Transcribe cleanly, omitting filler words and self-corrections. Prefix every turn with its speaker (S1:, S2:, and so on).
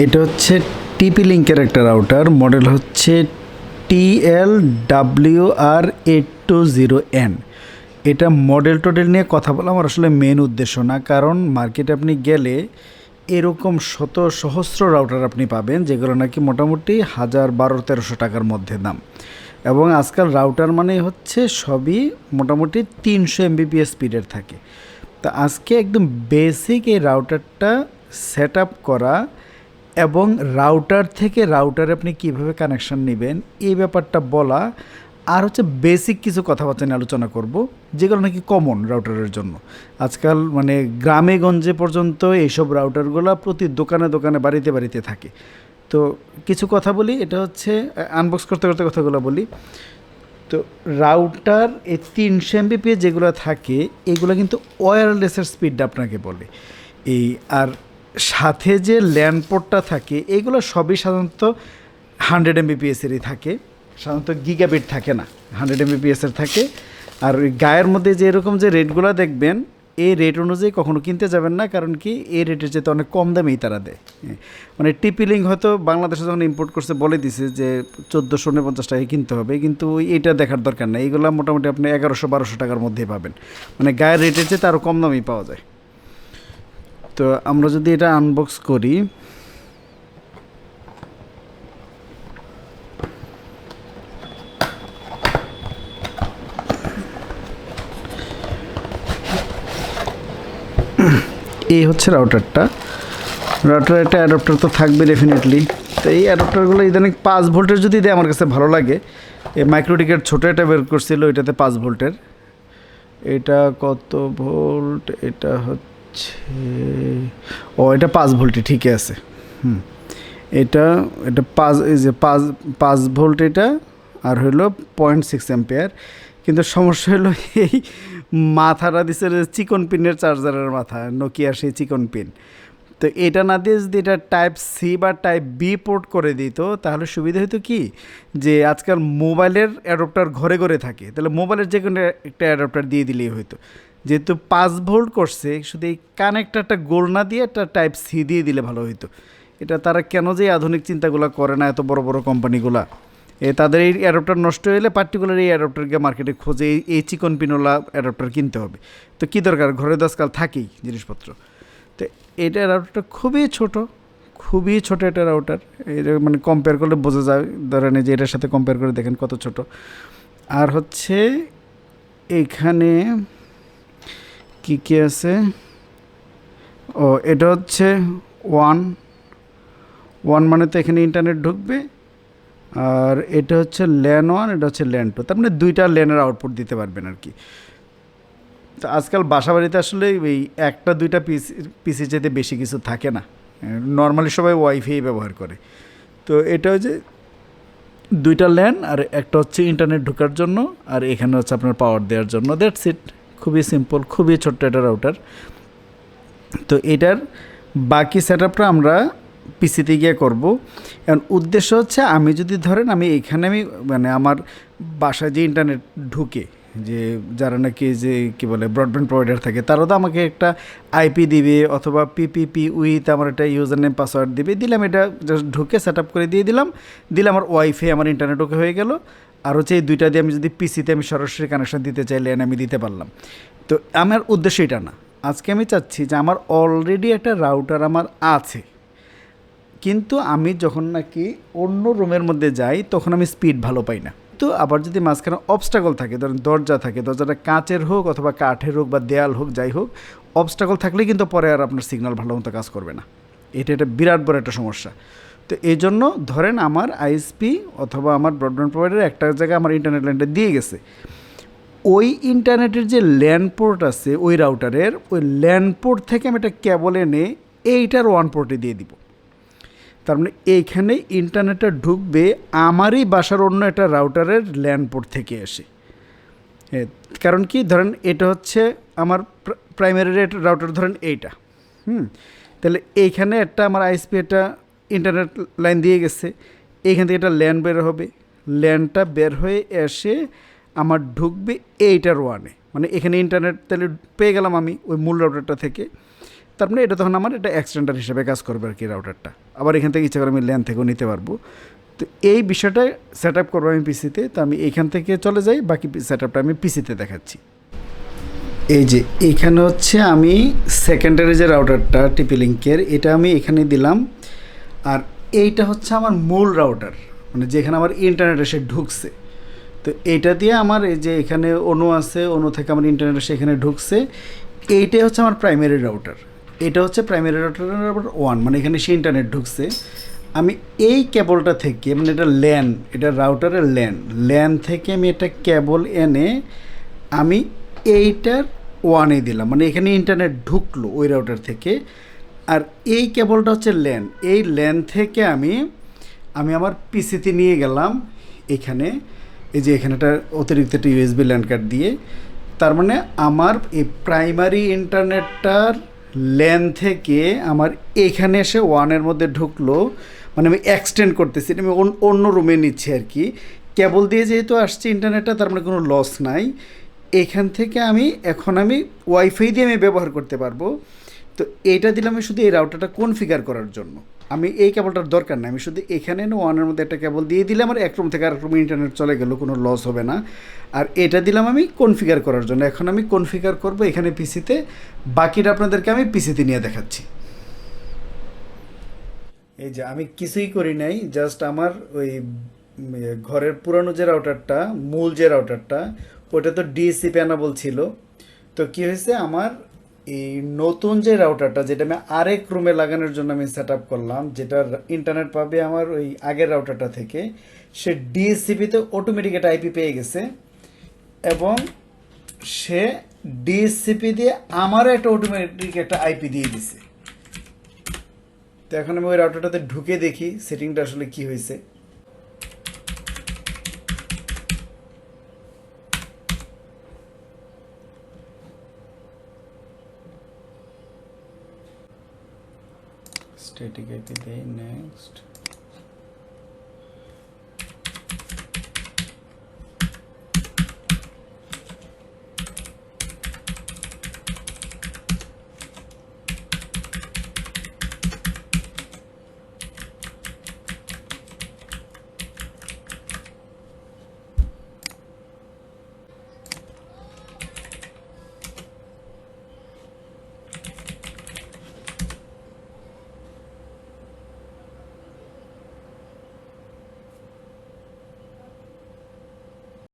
S1: এটা হচ্ছে টিপি লিঙ্কের একটা রাউটার, মডেল হচ্ছে TLWR820N। এটা মডেল টোডেল নিয়ে কথা বলা আমার আসলে মেন উদ্দেশ্য না, কারণ মার্কেটে আপনি গেলে এরকম শত সহস্র রাউটার আপনি পাবেন যেগুলো নাকি মোটামুটি 1000, 1200, 1300 টাকার মধ্যে দাম। এবং আজকাল রাউটার মানে হচ্ছে সবই মোটামুটি 300 Mbps স্পিডের থাকে। তা আজকে একদম বেসিক এই রাউটারটা সেট আপ করা এবং রাউটার থেকে রাউটারে আপনি কীভাবে কানেকশান নেবেন এই ব্যাপারটা বলা, আর হচ্ছে বেসিক কিছু কথাবার্তা নিয়ে আলোচনা করব যেগুলো নাকি কমন রাউটারের জন্য। আজকাল মানে গ্রামে গঞ্জে পর্যন্ত এইসব রাউটারগুলো প্রতি দোকানে দোকানে বাড়িতে বাড়িতে থাকে। তো কিছু কথা বলি, এটা হচ্ছে আনবক্স করতে করতে কথাগুলো বলি। তো রাউটার এই 300 Mbps যেগুলো থাকে এগুলো কিন্তু ওয়্যারলেসের স্পিডটা আপনাকে বলে। এই আর সাথে যে ল্যান্ড পোর্টটা থাকে এইগুলো সবই সাধারণত 100 Mbps-এরই থাকে, সাধারণত গিগাবিট থাকে না, 100 Mbps-এর থাকে। আর ওই গায়ের মধ্যে যে এরকম যে রেটগুলো দেখবেন এই রেট অনুযায়ী কখনো কিনতে যাবেন না, কারণ কি এই রেটের চেয়ে অনেক কম দামেই তারা দেয়। মানে টিপি লিঙ্ক হয়তো বাংলাদেশে যখন ইম্পোর্ট করছে বলে দিছে যে 1450 টাকায় কিনতে হবে, কিন্তু এইটা দেখার দরকার নেই। এইগুলো মোটামুটি আপনি 1100-1200 টাকার মধ্যেই পাবেন, মানে গায়ের রেটের চেয়ে আরও কম দামেই পাওয়া যায়। তো আমরা যদি এটা আনবক্স করি, এই হচ্ছে রাউটারটা। রাউটার একটা অ্যাডাপ্টার তো থাকবে ডেফিনেটলি। তো এই অ্যাডাপ্টারগুলো ইদানিং 5 ভোল্টের যদি দেয় আমার কাছে ভালো লাগে। এই মাইক্রোটিকের ছোটো একটা বের করছিল, এটাতে 5 ভোল্টের। এটা কত ভোল্ট? এটা হচ্ছে এটা 5 ভোল্টই ঠিকই আছে। এটা 5, এই যে 5 ভোল্ট এটা, আর হলো 0.6 অ্যাম্পিয়ার। কিন্তু সমস্যা হলো এই মাথাটা দিচ্ছে চিকন পিনের চার্জারের মাথা, নোকিয়ার সেই চিকন পিন। তো এটা না দিয়ে যদি এটা টাইপ সি বা টাইপ বি পোর্ট করে দিত তাহলে সুবিধা হতো কি, যে আজকাল মোবাইলের অ্যাডাপ্টার ঘরে ঘরে থাকে, তাহলে মোবাইলের যে কোনো একটা অ্যাডাপ্টার দিয়ে দিলেই হতো। যেহেতু 5 ভোল্ট করছে, শুধু এই কানেক্টারটা গোল না দিয়ে একটা টাইপ সি দিয়ে দিলে ভালো হতো। এটা তারা কেন যে আধুনিক চিন্তাগুলো করে না এত বড় বড় কোম্পানিগুলা, তাদের এই অ্যাডাপ্টার নষ্ট হলে পার্টিকুলার এই অ্যাডাপ্টারকে মার্কেটে খোঁজে এই চিকন পিনোলা অ্যাডাপ্টার কিনতে হবে। তো কী দরকার, ঘরে তো আজকাল থাকেই জিনিসপত্র। তো এটা রাউটারটা খুবই ছোট একটা রাউটার। এটা মানে কম্পেয়ার করলে বোঝা যায়, ধরেন যে এটার সাথে কম্পেয়ার করে দেখেন কত ছোট। আর হচ্ছে এখানে কি আছে, এটা হচ্ছে ওয়ান মানে তো এখানে ইন্টারনেট ঢুকবে। আর এটা হচ্ছে ল্যান 1, এটা হচ্ছে ল্যান 2, তার মানে 2টা ল্যানের আউটপুট দিতে পারবেন আর কি। তো আজকাল বাসা বাড়িতে আসলে এই 1-2টা পিসি যেতে বেশি কিছু থাকে না, নর্মালি সবাই ওয়াইফাই ব্যবহার করে। তো এটা হচ্ছে 2টা ল্যান, আর একটা হচ্ছে ইন্টারনেট ঢোকার জন্য, আর এখানে হচ্ছে আপনার পাওয়ার দেওয়ার জন্য। দ্যাটস ইট, খুবই সিম্পল, খুবই ছোট্ট একটা রাউটার। তো এটার বাকি সেট আপটা আমরা পিসিতে গিয়ে করব। এখন উদ্দেশ্য হচ্ছে আমি যদি ধরেন আমি মানে আমার বাসায় যে ইন্টারনেট ঢুকে, যে যারা নাকি যে কী বলে ব্রডব্যান্ড প্রোভাইডার থাকে, তারা তো আমাকে একটা আইপি দিবে অথবা পিপিপি উইথ আমার একটা ইউজার নেম পাসওয়ার্ড দিবে, দিলাম এটা জাস্ট ঢুকে সেট আপ করে দিয়ে দিলে আমার ওয়াইফাই আমার ইন্টারনেট ওকে হয়ে গেল। আর হচ্ছে এই 2টা দিয়ে আমি যদি পিসিতে আমি সরাসরি কানেকশান দিতে চাইলে আমি দিতে পারলাম। তো আমার উদ্দেশ্য এটা না, আজকে আমি চাচ্ছি যে আমার অলরেডি একটা রাউটার আমার আছে, কিন্তু আমি যখন নাকি অন্য রুমের মধ্যে যাই তখন আমি স্পিড ভালো পাই না। তো আবার যদি মাঝখানে অবস্টাকল থাকে, ধরেন দরজা থাকে, দরজাটা কাঁচের হোক অথবা কাঠের হোক বা দেয়াল হোক, যাই হোক, অবস্টাকল থাকলে কিন্তু পরে আর আপনার সিগন্যাল ভালো মতো কাজ করবে না। এটা বিরাট বড় একটা সমস্যা। তো এই জন্য ধরেন আমার আইএসপি অথবা আমার ব্রডব্যান্ড প্রোভাইডার একটা জায়গায় আমার ইন্টারনেট লাইনটা দিয়ে গেছে, ওই ইন্টারনেটের যে ল্যান্ড পোর্ট আছে ওই রাউটারের, ওই ল্যান্ড পোর্ট থেকে আমি একটা কেবল এনে এইটার 1 পোর্টে দিয়ে দিব। তার মানে এইখানে ইন্টারনেটটা ঢুকবে আমারই বাসার অন্য একটা রাউটারের ল্যান্ড পোর্ট থেকে এসে। কারণ কি, ধরেন এটা হচ্ছে আমার প্রাইমারি রাউটার, ধরেন এইটা, তাহলে এইখানে একটা আমার আইএসপি একটা ইন্টারনেট লাইন দিয়ে গেছে, এইখান থেকে একটা ল্যান বের হবে, ল্যানটা বের হয়ে এসে আমার ঢুকবে এইটার 1-এ, মানে এখানে ইন্টারনেট তাহলে পেয়ে গেলাম আমি ওই মূল রাউটারটা থেকে। তার মানে এটা তখন আমার এটা এক্সটেন্ডার হিসেবে কাজ করবে আর কি রাউটারটা। আবার এখান থেকে ইচ্ছা করে আমি ল্যান থেকেও নিতে পারবো। তো এই বিষয়টা সেট আপ করবো আমি পিসিতে। তো আমি এইখান থেকে চলে যাই, বাকি সেট আপটা আমি পিসিতে দেখাচ্ছি। এই যে এইখানে হচ্ছে আমি সেকেন্ডারি যে রাউটারটা টিপি লিঙ্কের, এটা আমি এখানে দিলাম। আর এইটা হচ্ছে আমার মূল রাউটার, মানে যেখানে আমার ইন্টারনেট এসে ঢুকছে। তো এইটা দিয়ে আমার এই যে এখানে অনু আছে, অনু থেকে আমার ইন্টারনেট এসে এখানে ঢুকছে। এইটাই হচ্ছে আমার প্রাইমারি রাউটার। এটা হচ্ছে প্রাইমারি রাউটার নাম্বার 1, মানে এখানে সে ইন্টারনেট ঢুকছে। আমি এই কেবলটা থেকে, মানে এটা ল্যান, এটা রাউটারের ল্যান থেকে আমি এটা কেবল এনে আমি এইটার 1-এ দিলাম, মানে এখানে ইন্টারনেট ঢুকলো ওই রাউটার থেকে। আর এই কেবলটা হচ্ছে ল্যান, এই ল্যান থেকে আমি আমার পিসিতে নিয়ে গেলাম এখানে। এই যে এখানে একটা অতিরিক্ত একটা ইউএসবি ল্যান্ড কার্ড দিয়ে, তার মানে আমার এই প্রাইমারি ইন্টারনেটটার ল্যান থেকে আমার এখানে এসে 1-এর মধ্যে ঢুকলো। মানে আমি এক্সটেন্ড করতেছি, আমি অন্য রুমে নিচ্ছি আর কি। কেবল দিয়ে যেহেতু আসছে ইন্টারনেটটা, তার মানে কোনো লস নাই। এখান থেকে এখন আমি ওয়াইফাই দিয়ে আমি ব্যবহার করতে পারবো। তো এইটা দিলাম আমি শুধু এই রাউটারটা কনফিগার করার জন্য। আমি এই কেবলটার দরকার নাই, আমি শুধু এখানে 1-এর মধ্যে একটা কেবল দিয়ে দিলে আমার এক রুম থেকে আরেক রুমে ইন্টারনেট চলে গেল, কোনো লস হবে না। আর এটা দিলাম আমি কনফিগার করার জন্য। এখন আমি কনফিগার করব এখানে পিসিতে, বাকিটা আপনাদেরকে আমি পিসিতে নিয়ে দেখাচ্ছি। এই যে আমি কিছুই করি নাই, জাস্ট আমার ওই ঘরের পুরানো যে রাউটারটা, মূল যে রাউটারটা, ওটা তো ডিএসসি প্যানেবল ছিল। তো কি হয়েছে, আমার এই নতুন যে রাউটারটা, যেটা আমি আরেক রুমে লাগানোর জন্য আমি সেট আপ করলাম, যেটা ইন্টারনেট পাবে আমার ওই আগের রাউটারটা থেকে, সে ডিএসসিপিতে অটোমেটিক একটা আইপি পেয়ে গেছে। এবং সে ডিএসসিপি দিয়ে আমারও একটা অটোমেটিক একটা আইপি দিয়ে দিছে। তো এখন আমি ওই রাউটারটাতে ঢুকে দেখি সেটিংটা আসলে কি হয়েছে। স্ট্যাটিক আইপি দেই, নেক্সট।